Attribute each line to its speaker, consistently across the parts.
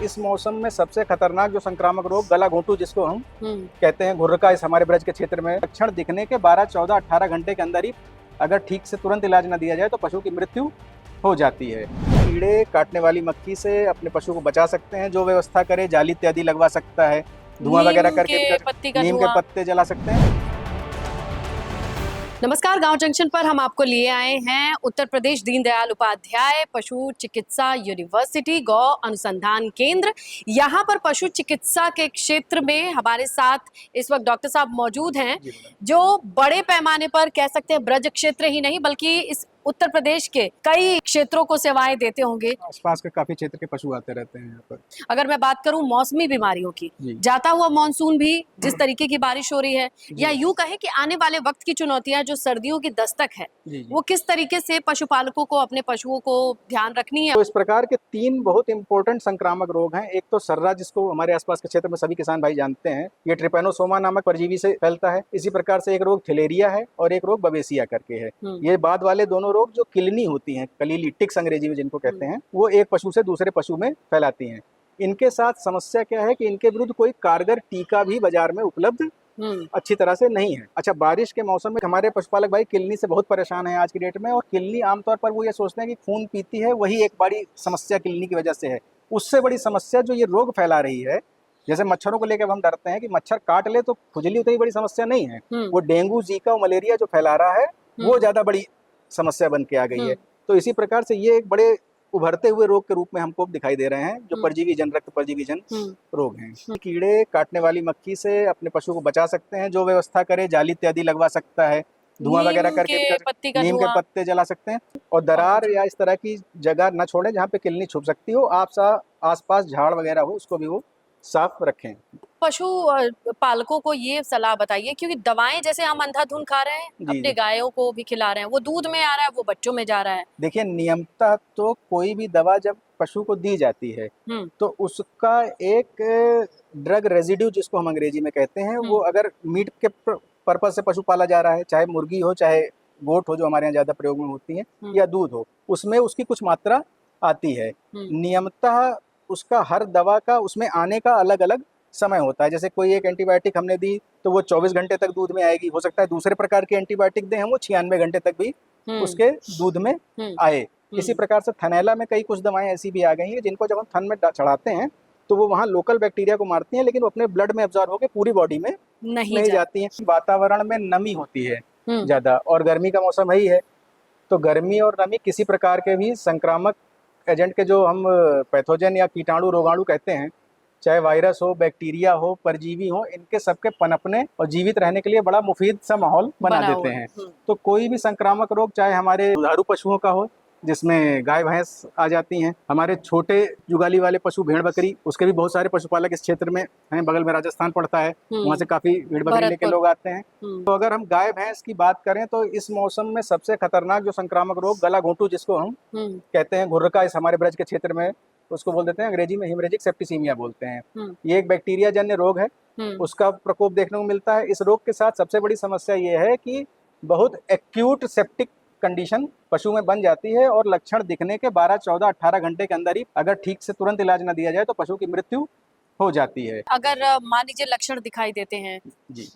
Speaker 1: इस मौसम में सबसे खतरनाक जो संक्रामक रोग गला घोंटू जिसको हम कहते हैं घुर्र का इस हमारे ब्रज के क्षेत्र में लक्षण दिखने के 12, 14, 18 घंटे के अंदर ही अगर ठीक से तुरंत इलाज न दिया जाए तो पशु की मृत्यु हो जाती है। कीड़े काटने वाली मक्खी से अपने पशु को बचा सकते हैं, जो व्यवस्था करे, जाली इत्यादि लगवा सकता है, धुआं वगैरह करके नीम के पत्ते जला सकते हैं।
Speaker 2: नमस्कार, गांव जंक्शन पर हम आपको लिए आए हैं उत्तर प्रदेश दीनदयाल उपाध्याय पशु चिकित्सा यूनिवर्सिटी गौ अनुसंधान केंद्र। यहाँ पर पशु चिकित्सा के क्षेत्र में हमारे साथ इस वक्त डॉक्टर साहब मौजूद हैं, जो बड़े पैमाने पर कह सकते हैं ब्रज क्षेत्र ही नहीं बल्कि इस उत्तर प्रदेश के कई क्षेत्रों को सेवाएं देते होंगे।
Speaker 1: आसपास के काफी क्षेत्र के पशु आते रहते हैं यहाँ पर।
Speaker 2: अगर मैं बात करूं मौसमी बीमारियों की, जाता हुआ मानसून भी, जिस तरीके की बारिश हो रही है, या यूं कहें कि आने वाले वक्त की चुनौतियां जो सर्दियों की दस्तक है, वो किस तरीके से पशुपालकों को अपने पशुओं को ध्यान रखनी है।
Speaker 1: तो इस प्रकार के 3 बहुत इंपॉर्टेंट संक्रामक रोग हैं। एक तो सर्रा, जिसको हमारे आसपास के क्षेत्र में सभी किसान भाई जानते हैं, ये ट्रिपैनोसोमा नामक परजीवी से फैलता है। इसी प्रकार से एक रोग थिलेरिया है और एक रोग बवेसिया करके है। ये बाद वाले दोनों रोग जो किलनी होती हैं, कलीली टिक्स अंग्रेजी में जिनको कहते हैं, वो एक पशु से दूसरे पशु में फैलाती हैं। इनके साथ समस्या क्या है कि इनके विरुद्ध कोई कारगर टीका भी बाजार में उपलब्ध अच्छी तरह से नहीं है। अच्छा, बारिश के मौसम में हमारे पशुपालक भाई किलनी से बहुत परेशान है आज की डेट में, और किलनी आमतौर पर वो ये सोचते हैं कि खून पीती है, वही एक बड़ी समस्या किलनी की वजह से है। उससे बड़ी समस्या जो ये रोग फैला रही है, जैसे मच्छरों को लेकर हम डरते हैं कि मच्छर काट ले तो खुजली उतनी बड़ी समस्या नहीं है, वो डेंगू, जीका और मलेरिया जो फैला रहा है वो ज्यादा बड़ी समस्या बन के आ गई है। तो इसी प्रकार से ये एक बड़े उभरते हुए रोग के रूप में हमको दिखाई दे रहे हैं, जो परजीवी जन रक्त परजीवी जन रोग हैं। कीड़े काटने वाली मक्खी से अपने पशु को बचा सकते हैं, जो व्यवस्था करे, जाली इत्यादि लगवा सकता है, धुआं वगैरह करके नीम के पत्ते जला सकते हैं, और दरार या इस तरह की जगह न छोड़ें जहाँ पे किलनी छुप सकती हो। आप आसपास झाड़ वगैरह हो उसको भी वो साफ रखें।
Speaker 2: पशु पालकों को ये सलाह बताइए, क्योंकि दवाएं जैसे हम अंधाधुंध खा रहे हैं, अपने गायों को भी खिला रहे हैं, वो दूध में आ रहा है, वो बच्चों में जा रहा है।
Speaker 1: देखिए, नियमतः तो कोई भी दवा जब पशु को दी जाती है तो उसका एक ड्रग रेजिड्यू जिसको हम अंग्रेजी में कहते हैं, वो अगर मीट के पर्पज से पशु पाला जा रहा है, चाहे मुर्गी हो चाहे गोट हो जो हमारे यहाँ ज्यादा प्रयोग में होती है, या दूध हो, उसमें उसकी कुछ मात्रा आती है। नियमतः उसका हर दवा का उसमें आने का अलग अलग समय होता है। जैसे कोई एक एंटीबायोटिक हमने दी तो वो 24 घंटे तक दूध में आएगी, हो सकता है दूसरे प्रकार के एंटीबायोटिक दें हम, वो 96 घंटे तक भी उसके दूध में आए। इसी प्रकार से थनैला में कई कुछ दवाएं ऐसी भी आ गई हैं जिनको जब हम थन में चढ़ाते हैं तो वो वहाँ लोकल बैक्टीरिया को मारती हैं, लेकिन वो अपने ब्लड में एब्जॉर्ब होकर पूरी बॉडी में नहीं जाती हैं। वातावरण में नमी होती है ज्यादा, और गर्मी का मौसम ही है, तो गर्मी और नमी किसी प्रकार के भी संक्रामक एजेंट के, जो हम पैथोजन या कीटाणु रोगाणु कहते हैं, चाहे वायरस हो, बैक्टीरिया हो, परजीवी हो, इनके सबके पनपने और जीवित रहने के लिए बड़ा मुफीद सा माहौल बना देते हैं। तो कोई भी संक्रामक रोग, चाहे हमारे दुधारू पशुओं का हो जिसमें गाय भैंस आ जाती हैं, हमारे छोटे जुगाली वाले पशु भेड़ बकरी, उसके भी बहुत सारे पशुपालक इस क्षेत्र में हैं, बगल में राजस्थान पड़ता है, वहाँ से काफी भेड़ बकरी लेके लोग आते हैं। तो अगर हम गाय भैंस की बात करें तो इस मौसम में सबसे खतरनाक जो संक्रामक रोग गला घोंटू जिसको हम कहते हैं घुर्र का इस हमारे ब्रज के क्षेत्र में, उसको बोल देते हैं अंग्रेजी में हेमरेजिक सेप्टिसीमिया बोलते हैं। ये एक बैक्टीरिया जन्य रोग है, उसका प्रकोप देखने को मिलता है। इस रोग के साथ सबसे बड़ी समस्या ये है कि बहुत एक्यूट सेप्टिक कंडीशन पशु में बन जाती है, और लक्षण दिखने के 12, 14, 18 घंटे के अंदर ही अगर ठीक से तुरंत इलाज न दिया जाए तो पशु की मृत्यु हो जाती है।
Speaker 2: अगर मान लीजिए लक्षण दिखाई देते हैं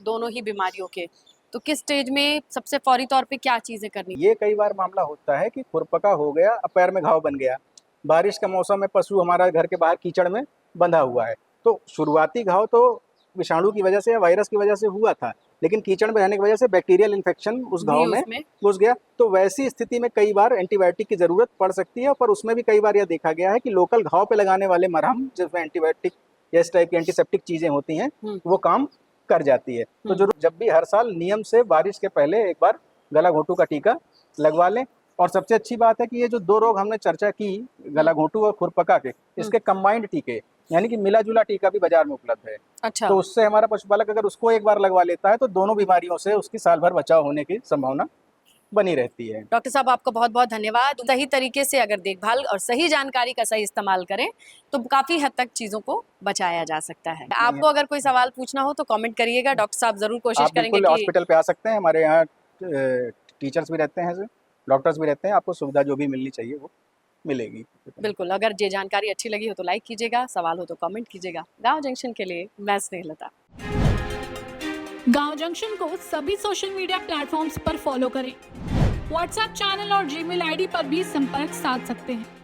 Speaker 2: दोनों ही बीमारियों के, तो किस स्टेज में सबसे फौरी तौर पे क्या चीजें करनी?
Speaker 1: ये कई बार मामला होता है कि खुरपका हो गया, पैर में घाव बन गया, बारिश का मौसम में पशु हमारा घर के बाहर कीचड़ में बंधा हुआ है, तो शुरुआती घाव तो विषाणु की वजह से या वायरस की वजह से हुआ था, लेकिन कीचड़ में रहने की वजह से बैक्टीरियल इन्फेक्शन उस घाव में घुस गया। तो वैसी स्थिति में कई बार एंटीबायोटिक की जरूरत पड़ सकती है, पर उसमें भी कई बार यह देखा गया है कि लोकल घाव पे लगाने वाले मरहम, जिसमें एंटीबायोटिक या इस टाइप की एंटीसेप्टिक चीजें होती हैं, वो काम कर जाती है। तो जब भी हर साल नियम से बारिश के पहले एक बार गला घोंटू का टीका लगवा लें। और सबसे अच्छी बात है कि ये जो 2 रोग हमने चर्चा की, गला घोंटू और खुरपका के, इसके कंबाइंड टीके यानी कि मिला जुला टीका भी बाजार में उपलब्ध है।
Speaker 2: अच्छा।
Speaker 1: तो उससे हमारा पशुपालक अगर उसको एक बार लगवा लेता है तो दोनों बीमारियों से उसकी साल भर बचाव होने की संभावना बनी रहती है।
Speaker 2: डॉक्टर साहब, आपका बहुत बहुत धन्यवाद। सही तरीके से अगर देखभाल और सही जानकारी का सही इस्तेमाल करें तो काफी हद तक चीजों को बचाया जा सकता है। आपको अगर कोई सवाल पूछना हो तो कमेंट करिएगा, डॉक्टर साहब जरूर कोशिश करेंगे कि
Speaker 1: हॉस्पिटल पे आ सकते हैं। हमारे यहाँ टीचर्स भी रहते हैं, डॉक्टर्स भी रहते हैं, आपको सुविधा जो भी मिलनी चाहिए वो मिलेगी।
Speaker 2: बिल्कुल, अगर ये जानकारी अच्छी लगी हो तो लाइक कीजिएगा, सवाल हो तो कमेंट कीजिएगा। गांव जंक्शन के लिए मैं स्नेहलता।
Speaker 3: गांव जंक्शन को सभी सोशल मीडिया प्लेटफॉर्म्स पर फॉलो करें। व्हाट्सएप चैनल और जीमेल आईडी पर भी संपर्क साध सकते हैं।